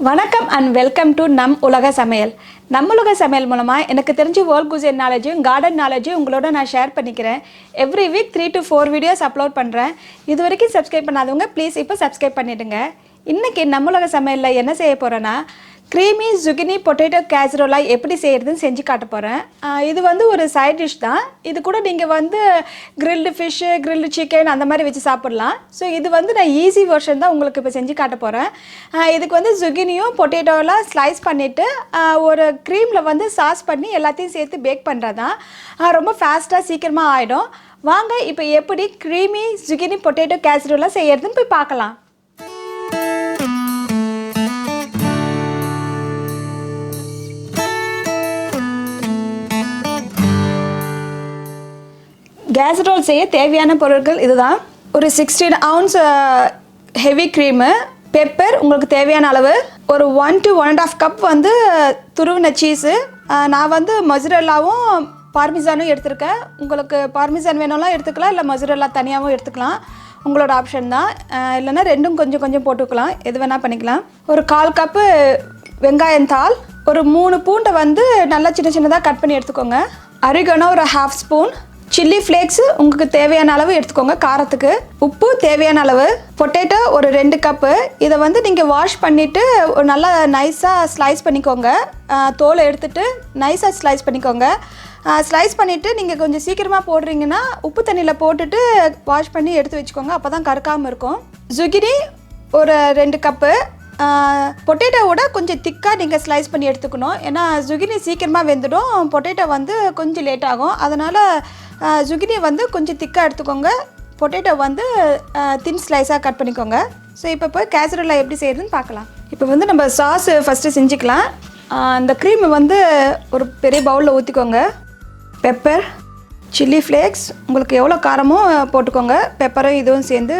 வணக்கம் and welcome to நம் உலக சமையல். நம்ம உலக சமையல் மூலமாக எனக்கு தெரிஞ்ச வேர்ல்ட் குசைன் நாலேஜும் கார்டன் நாலேஜும் உங்களோட நான் ஷேர் பண்ணிக்கிறேன். Every week 3 to 4 videos upload பண்ணுறேன். இது வரைக்கும் சப்ஸ்கிரைப் பண்ணாதவங்க ப்ளீஸ் இப்போ சப்ஸ்கிரைப் பண்ணிவிடுங்க. இன்றைக்கி நம்ம உலக சமையலில் என்ன செய்ய போகிறேன்னா, க்ரீமி zucchini பொட்டேட்டோ கேசரோலா எப்படி செய்கிறதுன்னு செஞ்சு காட்ட போகிறேன். இது வந்து ஒரு சைட் டிஷ் தான். இது கூட நீங்கள் வந்து கிரில்டு ஃபிஷ்ஷு, கிரில்டு சிக்கன் அந்த மாதிரி வச்சு சாப்பிட்லாம். ஸோ இது வந்து நான் ஈஸி வெர்ஷன் தான் உங்களுக்கு இப்போ செஞ்சு காட்ட போகிறேன். இதுக்கு வந்து zucchiniயும் பொட்டேட்டோலாம் ஸ்லைஸ் பண்ணிவிட்டு ஒரு க்ரீமில் வந்து சாஸ் பண்ணி எல்லாத்தையும் சேர்த்து பேக் பண்ணுறது தான். ரொம்ப ஃபாஸ்ட்டாக சீக்கிரமாக ஆகிடும். வாங்க இப்போ எப்படி க்ரீமி zucchini பொட்டேட்டோ கேசரோலா செய்கிறதுன்னு போய் பார்க்கலாம். கேசரோல் செய்ய தேவையான பொருட்கள் இதுதான். ஒரு 16 ounce ஹெவி க்ரீமு, பெப்பர் உங்களுக்கு தேவையான அளவு, ஒரு 1 to 1.5 கப் வந்து துருவின சீஸு. நான் வந்து மொசரெல்லாவும் பார்மிசானும் எடுத்துருக்கேன். உங்களுக்கு பார்மிசான் வேணும்லாம் எடுத்துக்கலாம், இல்லை மொசரெல்லா தனியாகவும் எடுத்துக்கலாம். உங்களோட ஆப்ஷன் தான். இல்லைன்னா ரெண்டும் கொஞ்சம் கொஞ்சம் போட்டுக்கலாம், எது வேணால் பண்ணிக்கலாம். ஒரு 1/4 கப்பு வெங்காயத்தாள், ஒரு 3 பூண்டை வந்து நல்லா சின்ன சின்னதாக கட் பண்ணி எடுத்துக்கோங்க. oregano ஒரு 1/2 ஸ்பூன், சில்லி ஃப்ளேக்ஸு உங்களுக்கு தேவையான அளவு எடுத்துக்கோங்க காரத்துக்கு, உப்பு தேவையான அளவு, பொட்டேட்டோ ஒரு 2 கப்பு. இதை வந்து நீங்கள் வாஷ் பண்ணிவிட்டு ஒரு நல்லா நைஸாக ஸ்லைஸ் பண்ணிக்கோங்க. தோலை எடுத்துகிட்டு நைஸாக ஸ்லைஸ் பண்ணிக்கோங்க. ஸ்லைஸ் பண்ணிவிட்டு நீங்கள் கொஞ்சம் சீக்கிரமாக போடுறீங்கன்னா உப்பு தண்ணியில் போட்டுட்டு வாஷ் பண்ணி எடுத்து வச்சுக்கோங்க, அப்போ தான் கருக்காமல் இருக்கும். zucchini ஒரு 2 கப்பு. பொட்டேட்டோவோட கொஞ்சம் திக்காக நீங்கள் ஸ்லைஸ் பண்ணி எடுத்துக்கணும். ஏன்னா zucchini சீக்கிரமாக வெந்துடும், பொட்டேட்டோ வந்து கொஞ்சம் லேட் ஆகும். அதனால் zucchini வந்து கொஞ்சம் திக்காக எடுத்துக்கோங்க, பொட்டேட்டோ வந்து தின் ஸ்லைஸாக கட் பண்ணிக்கோங்க. ஸோ இப்போ போய் கேசரோலா எப்படி செய்கிறதுன்னு பார்க்கலாம். இப்போ வந்து நம்ம சாஸ் ஃபஸ்ட்டு செஞ்சுக்கலாம். அந்த க்ரீம் வந்து ஒரு பெரிய பவுலில் ஊற்றிக்கோங்க. பெப்பர், சில்லி ஃப்ளேக்ஸ் உங்களுக்கு எவ்வளோ காரமோ போட்டுக்கோங்க. பெப்பரும் இதுவும் சேர்ந்து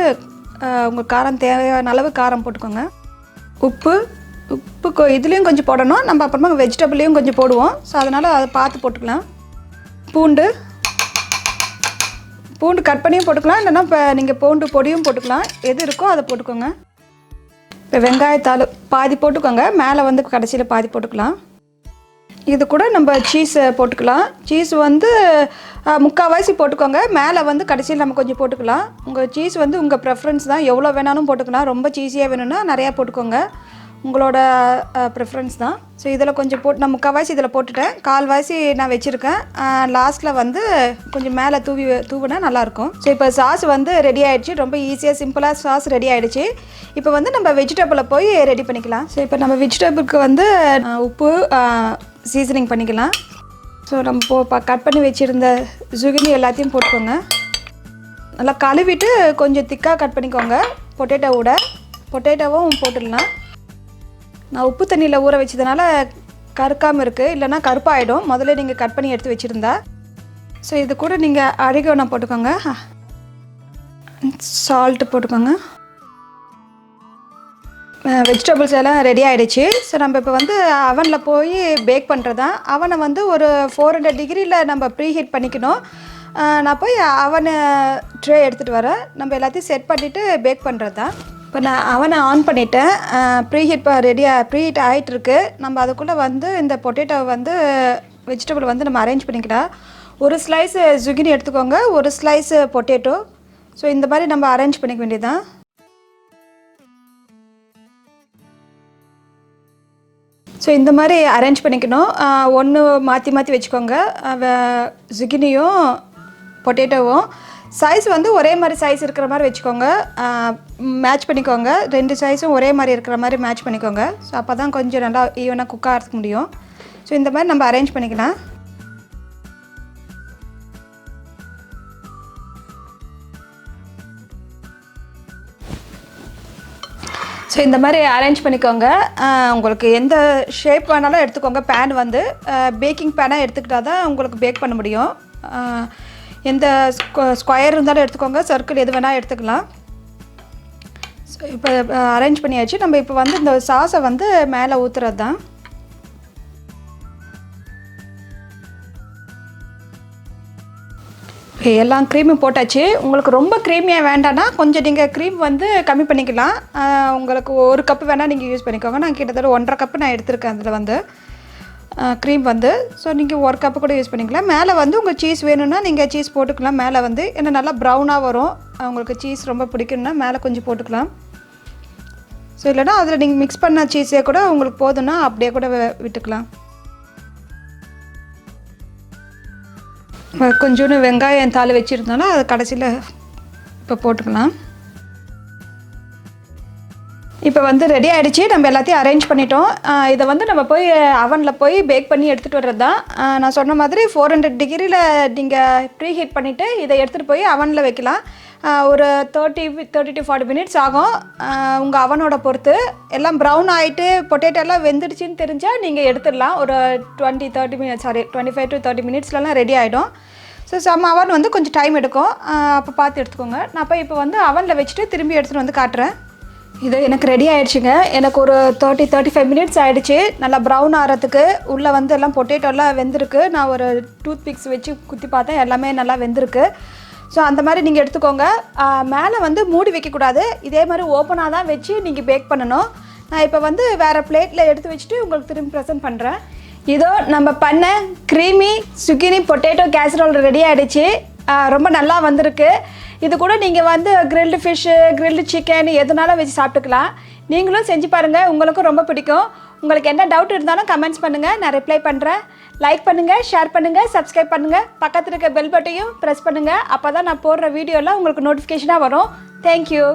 உங்களுக்கு காரம் தேவையான அளவு காரம் போட்டுக்கோங்க. உப்பு இதுலேயும் கொஞ்சம் போடணும், நம்ம அப்புறமா வெஜிடபிள்லேயும் கொஞ்சம் போடுவோம். ஸோ அதனால் அதை பார்த்து போட்டுக்கலாம். பூண்டு கட் பண்ணியும் போட்டுக்கலாம், இல்லைன்னா இப்போ நீங்கள் பூண்டு பொடியும் போட்டுக்கலாம், எது இருக்கோ அதை போட்டுக்கோங்க. இப்போ வெங்காயத்தாள் பாதி போட்டுக்கோங்க, மேலே வந்து கடைசியில் பாதி போட்டுக்கலாம். இது கூட நம்ம சீஸ் போட்டுக்கலாம். சீஸ் வந்து 3/4 போட்டுக்கோங்க, மேலே வந்து கடைசியில் நம்ம கொஞ்சம் போட்டுக்கலாம். உங்கள் சீஸ் வந்து உங்கள் ப்ரெஃபரன்ஸ் தான், எவ்வளோ வேணாலும் போட்டுக்கலாம். ரொம்ப சீஸியாக வேணும்னா நிறையா போட்டுக்கோங்க, உங்களோட ப்ரிஃபரன்ஸ் தான். ஸோ இதில் கொஞ்சம் போட்டு நான் 3/4 இதில் போட்டுட்டேன், 1/4 நான் வச்சுருக்கேன். லாஸ்ட்டில் வந்து கொஞ்சம் மேலே தூவினா நல்லாயிருக்கும். ஸோ இப்போ சாஸ் வந்து ரெடி ஆகிடுச்சு. ரொம்ப ஈஸியாக சிம்பிளாக சாஸ் ரெடி ஆகிடுச்சு. இப்போ வந்து நம்ம வெஜிடபிளை போய் ரெடி பண்ணிக்கலாம். ஸோ இப்போ நம்ம வெஜிடபிளுக்கு வந்து உப்பு சீசனிங் பண்ணிக்கலாம். ஸோ நம்ம கட் பண்ணி வச்சுருந்த zucchini எல்லாத்தையும் போட்டுக்கோங்க. நல்லா கழுவிட்டு கொஞ்சம் திக்காக கட் பண்ணிக்கோங்க. பொட்டேட்டோவும் போட்டுடலாம். நான் உப்பு தண்ணியில் ஊற வச்சதுனால கருக்காமல் இருக்குது, இல்லைனா கருப்பாகிடும் முதல்ல நீங்கள் கட் பண்ணி எடுத்து வச்சுருந்தா. ஸோ இது கூட நீங்கள் oregano போட்டுக்கோங்க, சால்ட்டு போட்டுக்கோங்க. வெஜிடபிள்ஸ் எல்லாம் ரெடி ஆகிடுச்சு. ஸோ நம்ம இப்போ வந்து அவனில் போய் பேக் பண்ணுறது தான். அவனை வந்து ஒரு 400 degreeல நம்ம ப்ரீ ஹீட் பண்ணிக்கணும். நான் போய் அவனை ட்ரே எடுத்துகிட்டு வரேன். நம்ம எல்லாத்தையும் செட் பண்ணிவிட்டு பேக் பண்ணுறது தான். இப்போ நான் அவனை ஆன் பண்ணிவிட்டேன். ப்ரீ ஹீட் ஆகிட்டுருக்கு. நம்ம அதுக்குள்ளே வந்து இந்த பொட்டேட்டோ வந்து வெஜிடபிள் வந்து நம்ம அரேஞ்ச் பண்ணிக்கலாம். ஒரு ஸ்லைஸ் zucchini எடுத்துக்கோங்க, ஒரு ஸ்லைஸ் பொட்டேட்டோ. ஸோ இந்த மாதிரி நம்ம அரேஞ்ச் பண்ணிக்க வேண்டியதுதான். ஸோ இந்த மாதிரி அரேஞ்ச் பண்ணிக்கணும். ஒன்று மாற்றி வச்சுக்கோங்க, zucchiniயும் பொட்டேட்டோவும். சைஸ் வந்து ஒரே மாதிரி சைஸ் இருக்கிற மாதிரி வச்சுக்கோங்க, மேட்ச் பண்ணிக்கோங்க. 2 சைஸும் ஒரே மாதிரி இருக்கிற மாதிரி மேட்ச் பண்ணிக்கோங்க. ஸோ அப்போ தான் கொஞ்சம் நல்லா ஈவனாக குக் ஆகிறதுக்கு முடியும். ஸோ இந்த மாதிரி நம்ம அரேஞ்ச் பண்ணிக்கலாம். ஸோ இந்த மாதிரி அரேஞ்ச் பண்ணிக்கோங்க. உங்களுக்கு எந்த ஷேப் வேணாலும் எடுத்துக்கோங்க. பேன் வந்து பேக்கிங் பேனாக எடுத்துக்கிட்டால் தான் உங்களுக்கு பேக் பண்ண முடியும். எந்த ஸ்கொயர் இருந்தாலும் எடுத்துக்கோங்க, சர்க்கிள் எது வேணால் எடுத்துக்கலாம். ஸோ இப்போ அரேஞ்ச் பண்ணியாச்சு. நம்ம இப்போ வந்து இந்த சாஸை வந்து மேலே ஊற்றுறது தான். ஓகே, எல்லாம் க்ரீமும் போட்டாச்சு. உங்களுக்கு ரொம்ப க்ரீமியாக வேண்டாம்னா கொஞ்சம் நீங்கள் க்ரீம் வந்து கம்மி பண்ணிக்கலாம். உங்களுக்கு 1 கப்பு வேணால் நீங்கள் யூஸ் பண்ணிக்கோங்க. நான் கிட்டத்தட்ட 1.5 கப்பு நான் எடுத்திருக்கேன் அதில் வந்து க்ரீம் வந்து. ஸோ நீங்கள் 1 கப்பு கூட யூஸ் பண்ணிக்கலாம். மேலே வந்து உங்களுக்கு சீஸ் வேணும்னா நீங்கள் சீஸ் போட்டுக்கலாம். மேலே வந்து ஏன்னா நல்லா ப்ரௌனாக வரும். உங்களுக்கு சீஸ் ரொம்ப பிடிக்கும்னா மேலே கொஞ்சம் போட்டுக்கலாம். ஸோ இல்லைனா அதில் நீங்கள் மிக்ஸ் பண்ண சீஸே கூட உங்களுக்கு போதும்னா அப்படியே கூட விட்டுக்கலாம். கொஞ்சோண்டு வெங்காயம் தாள் வச்சுருந்தாலும் அது கடைசியில் இப்போ போட்டுக்கலாம். இப்போ வந்து ரெடி ஆகிடுச்சு. நம்ம எல்லாத்தையும் அரேஞ்ச் பண்ணிட்டோம். இதை வந்து நம்ம போய் அவனில் போய் பேக் பண்ணி எடுத்துகிட்டு வர்றது தான். நான் சொன்ன மாதிரி 400 டிகிரியில் நீங்கள் ப்ரீ ஹீட் பண்ணிவிட்டு இதை எடுத்துகிட்டு போய் அவனில் வைக்கலாம். ஒரு 30 to 40 மினிட்ஸ் ஆகும். உங்கள் அவனோட பொறுத்து. எல்லாம் ப்ரௌன் ஆகிட்டு பொட்டேட்டோ எல்லாம் வெந்துடுச்சின்னு தெரிஞ்சால் நீங்கள் எடுத்துடலாம். ஒரு 25 to 30 மினிட்ஸ்லாம் ரெடி ஆகிடும். ஸோ சம் அவன் வந்து கொஞ்சம் டைம் எடுக்கும். அப்போ பார்த்து எடுத்துக்கோங்க. நான் போய் இப்போ வந்து அவனில் வச்சுட்டு திரும்பி எடுத்துகிட்டு வந்து காட்டுறேன். இது எனக்கு ரெடி ஆகிடுச்சுங்க. எனக்கு ஒரு 35 மினிட்ஸ் ஆகிடுச்சு. நல்லா ப்ரௌன் ஆகிறதுக்கு. உள்ளே வந்து எல்லாம் பொட்டேட்டோலாம் வெந்திருக்கு. நான் ஒரு டூத் பிக்ஸ் வச்சு குத்தி பார்த்தேன். எல்லாமே நல்லா வெந்திருக்கு. ஸோ அந்த மாதிரி நீங்கள் எடுத்துக்கோங்க. மேலே வந்து மூடி வைக்கக்கூடாது. இதே மாதிரி ஓப்பனாக தான் வச்சு நீங்கள் பேக் பண்ணணும். நான் இப்போ வந்து வேறு பிளேட்டில் எடுத்து வச்சுட்டு உங்களுக்கு திரும்பி ப்ரெசென்ட் பண்ணுறேன். இதோ நம்ம பண்ண க்ரீமி சுக்கினி பொட்டேட்டோ கேசரோல் ரெடி ஆகிடுச்சு. ரொம்ப நல்லா வந்திருக்கு. இது கூட நீங்கள் வந்து கிரில்டு ஃபிஷ்ஷு, கிரில்டு சிக்கன் எதுனாலும் வச்சு சாப்பிட்டுக்கலாம். நீங்களும் செஞ்சு பாருங்கள். உங்களுக்கும் ரொம்ப பிடிக்கும். உங்களுக்கு என்ன டவுட் இருந்தாலும் கமெண்ட்ஸ் பண்ணுங்கள். நான் ரிப்ளை பண்ணுறேன். லைக் பண்ணுங்கள், ஷேர் பண்ணுங்கள், சப்ஸ்கிரைப் பண்ணுங்கள். பக்கத்தில் இருக்க பெல் பட்டையும் ப்ரெஸ் பண்ணுங்கள். அப்போ தான் நான் போடுற வீடியோலாம் உங்களுக்கு நோட்டிஃபிகேஷனாக வரும். தேங்க்யூ.